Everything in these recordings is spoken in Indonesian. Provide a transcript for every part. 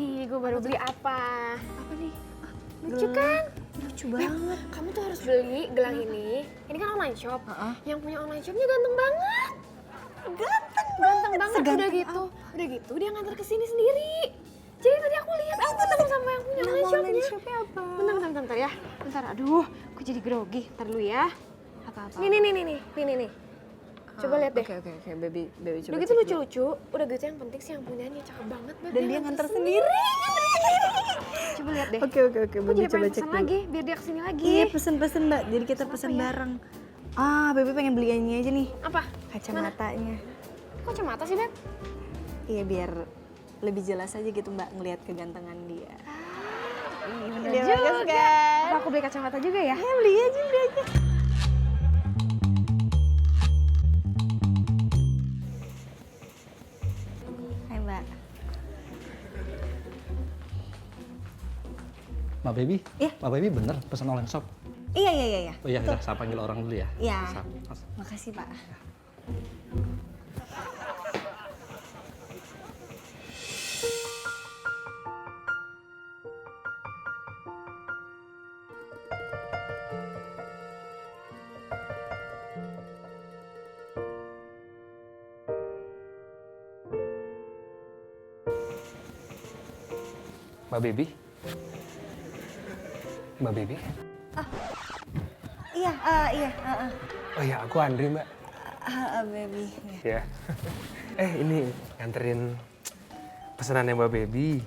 Nih, gue baru beli apa? Apa nih? Lucu kan? Lucu banget. Kamu tuh harus beli gelang ini. Ini kan online shop. Yang punya online shopnya ganteng banget. Ganteng banget. Seganteng Udah gitu dia nganter ke sini sendiri. Jadi tadi aku lihat aku ketemu sama yang punya online shopnya. Shopnya apa? Bentar ya. Bentar, aduh, aku jadi grogi. Ntar dulu ya. Apa-apa? Nih. Coba lihat deh. Oke, baby coba. Udah gitu lucu-lucu. Udah gitu yang penting sih yang punyanya cakep banget. Dan dia nganter sendiri. Coba lihat deh. Oke, Aku baby jadi coba pengen cek pesen dulu. lagi biar dia kesini lagi. Iya, pesen Mbak. Jadi kita pesen apa ya? bareng. Baby pengen beli ini aja nih. Apa? Kacamatanya. Kok kacamata sih, Beb? Iya, biar lebih jelas aja gitu Mbak ngelihat kegantengan dia. Bener Dia juga. bagus kan? Apa aku beli kacamata juga ya? Ya beli aja. Hai Mbak. Mbak Baby? Iya. Mbak Baby bener pesan online shop? Iya. Oh iya, udah saya panggil orang dulu ya. Iya. Mas. Makasih Pak. Mbak Baby? Mbak Baby? Iya. Oh iya, aku Andri, Mbak. Baby. Ya. Ini nganterin pesanannya Mbak Baby.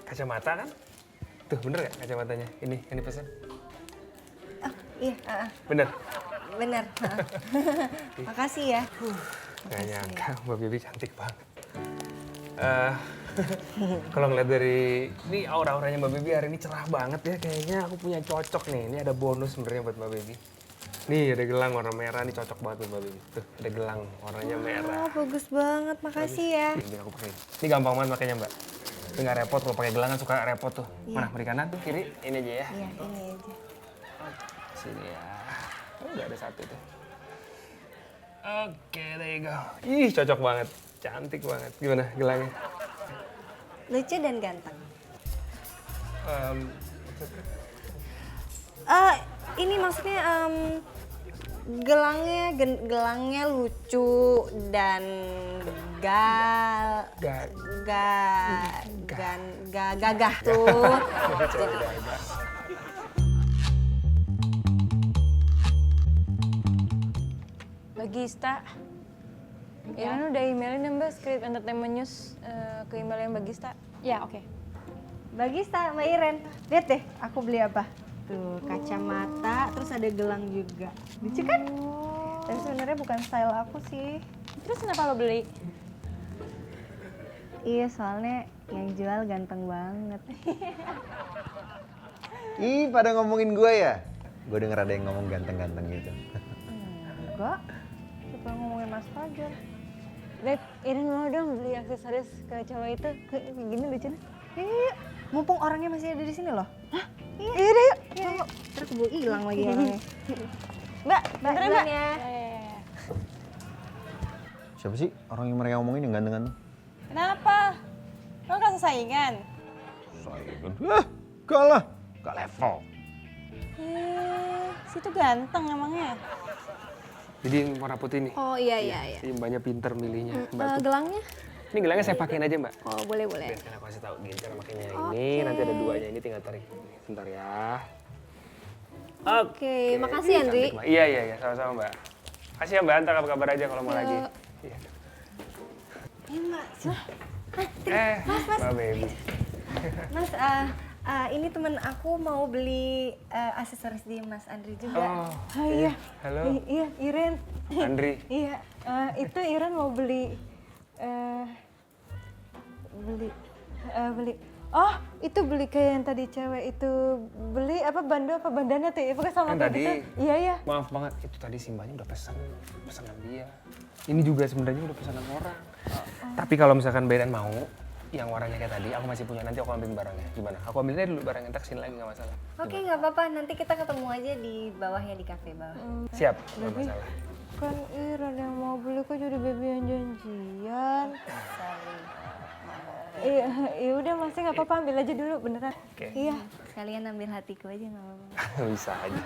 Kacamata kan? Tuh, bener gak kacamatanya? Ini pesan. Iya. Bener? Bener. Makasih ya. Gak nyangka Mbak Baby cantik banget. Kalau ngeliat dari ini aura-auranya Mbak Baby hari ini cerah banget ya, kayaknya aku punya cocok nih. Ini ada bonus sebenarnya buat Mbak Baby. Nih ada gelang warna merah, nih cocok banget buat Mbak Baby. Tuh ada gelang warnanya merah. Bagus banget. Makasih ya. Ini aku pakai. Ini gampang banget makanya Mbak. Ini nggak repot, kalau pakai gelang kan suka repot tuh. Mana beri kanan tuh, kiri, ini aja ya. Iya, ini aja. Sini ya. Oh, udah ada satu tuh. Oke, there you go. Ih, cocok banget. Cantik banget. Gimana gelangnya? Lucu dan ganteng. Maksudnya? Ini maksudnya gelangnya lucu dan gagah tuh. Bagista. Iren udah emailin ya Mbak Script Entertainment News ke email yang Bagista. Ya, oke. Bagista, Mbak Iren. Lihat deh, aku beli apa? Tuh, kacamata, terus ada gelang juga. Lucu kan? Tapi sebenarnya bukan style aku sih. Terus kenapa lo beli? Iya, soalnya yang jual ganteng banget. Ih, pada ngomongin gue ya? Gue denger ada yang ngomong ganteng-ganteng gitu. Enggak, siapa yang ngomongin Mas Fajar? Beb, Iren mau dong beli aksesoris ke cowok itu. Kayak gini lucu nih. Yuk, mumpung orangnya masih ada di sini loh. Hah? Iya. Iya deh yuk. Yuk. Terus keburu hilang lagi orangnya. Mbak, bentar ya Mbak. ya. Siapa sih orang yang mereka ngomongin yang ganteng-ganteng? Kenapa? Lo ngerasa saingan? Saingan? Gak lah. Gak level. Situ ganteng emangnya. Jadi yang warna putih nih. Oh iya. Jadi mbaknya pinter milihnya. Mbak tuh. Gelangnya? Ini gelangnya saya pakein aja Mbak. Oh, boleh. Biar aku kasih tahu gini cara makainya ini. Nanti ada duanya ini tinggal tarik. Sebentar ya. Oke, makasih Andri. Cantik, Mbak. Iya, sama-sama Mbak. Kasih ya Mbak, ntar kabar-kabar aja kalau mau lagi. Iya. Mbak, Mbak Baby. Mas, ini temen aku mau beli aksesoris di Mas Andri juga. Oh, iya. Halo, Iya, Iren. Andri. Iya, itu Iren mau beli Oh, itu beli kayak yang tadi cewek itu beli apa bandana tuh ya, pokoknya sama Yang kayak tadi. gitu. Iya. Maaf banget, itu tadi si mbaknya udah pesanan dia. Ini juga sebenarnya udah pesanan orang. Tapi kalau misalkan Beren mau, yang warnanya kayak tadi, aku masih punya. Nanti aku ambil barangnya. Gimana? Aku ambilnya dulu barangnya, ntar kesini lagi nggak masalah. Oke, nggak apa-apa. Nanti kita ketemu aja di bawahnya di kafe bawah. Siap, nggak masalah. Kan Iren yang mau beli kok jadi baby yang janjian. Iya, ya udah masnya nggak apa-apa, ambil aja dulu beneran. Oke. Iya. Sekalian ambil hatiku aja nggak apa-apa. Bisa aja.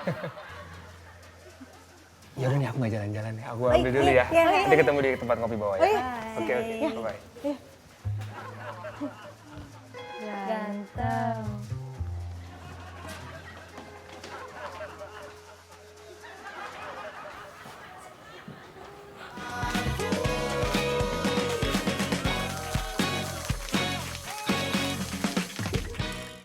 Ya udah nih aku nggak jalan-jalan ya. Aku ambil dulu ya. Nanti ketemu di tempat ngopi bawah ya. Oke, bye. Ganteng.